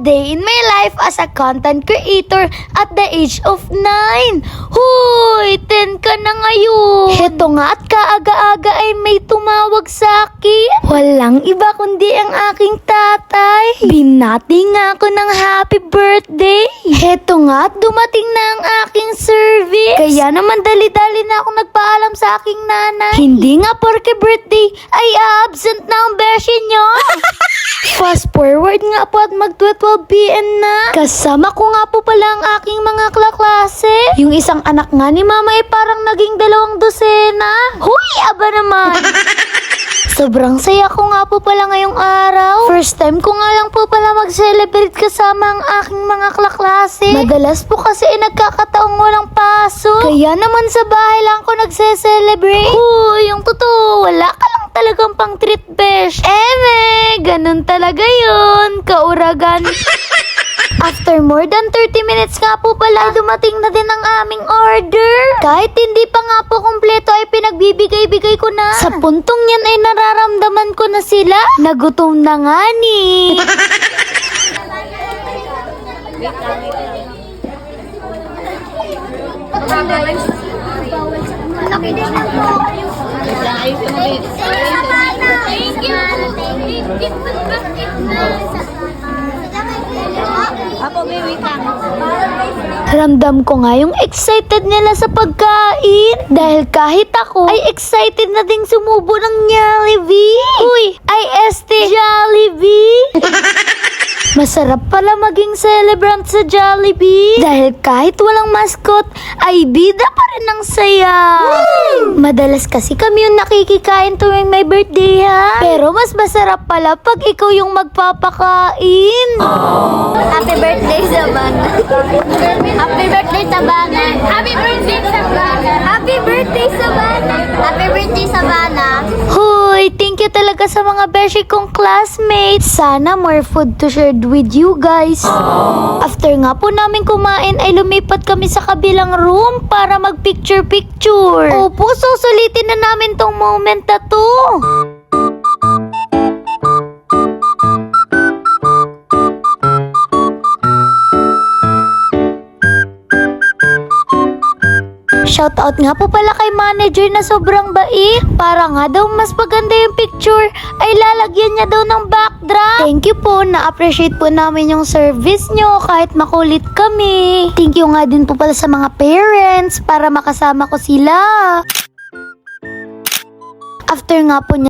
day in my life as a content creator at the age of 9. Huy, 10 ka na ngayon. Heto nga at kaaga-aga ay may tumawag sa akin. Walang iba kundi ang aking tatay. Binati nga ako ng happy birthday. Heto nga at dumating na ang aking service. Kaya naman dali-dali na ako nagpaalam sa aking nanay. Hindi nga porke birthday ay absent na ang beshi nyo. Fast forward nga po at mag-12 p.m. na. Kasama ko nga po pala ang aking mga kaklase. Yung isang anak nga ni mama ay parang naging 2 dosena. Huy, aba naman. Sobrang saya ko nga po pala ngayong araw. First time ko nga lang po pala mag-celebrate kasama ang aking mga kaklase. Madalas po kasi nagkakataong walang pasok. Kaya naman sa bahay lang ko nagse-celebrate. Huy, yung totoo, wala ka lang talagang pang treat besh. Ganun talaga yun. Kauragan. After more than 30 minutes nga po pala, dumating na din ang aming order. Kahit hindi pa nga po kumpleto ay pinagbibigay-bigay ko na. Sa puntong yan ay nararamdaman ko na sila. Nagutom na nga ni. Laki din na po. Thank you. Apo, wait lang. Ramdam ko nga yung excited nila sa pagkain. Dahil kahit ako ay excited na ding sumubo ng Jollibee. Uy, ay Jollibee. Masarap pala maging celebrant sa Jollibee. Dahil kahit walang mascot, ay bida pa rin ang saya. Madalas kasi kami yung nakikikain tuwing may birthday ha. Pero mas masarap pala pag ikaw yung magpapakain. Happy birthday, Sabana. Happy birthday, Sabana. Happy birthday, Sabana. Happy birthday, Sabana. Happy birthday, Sabana. Hoy, thank you talaga sa mga beshi kong classmates. Sana more food to share with you guys. After nga po namin kumain ay lumipat kami sa kabilang room para mag-picture-picture. Opo, susulitin na namin tong moment na to. Shoutout nga po pala kay manager na sobrang bait. Para nga daw mas maganda yung picture, ay lalagyan niya daw ng backdrop. Thank you po, na-appreciate po namin yung service nyo kahit makulit kami. Thank you nga din po pala sa mga parents para makasama ko sila. After nga po niya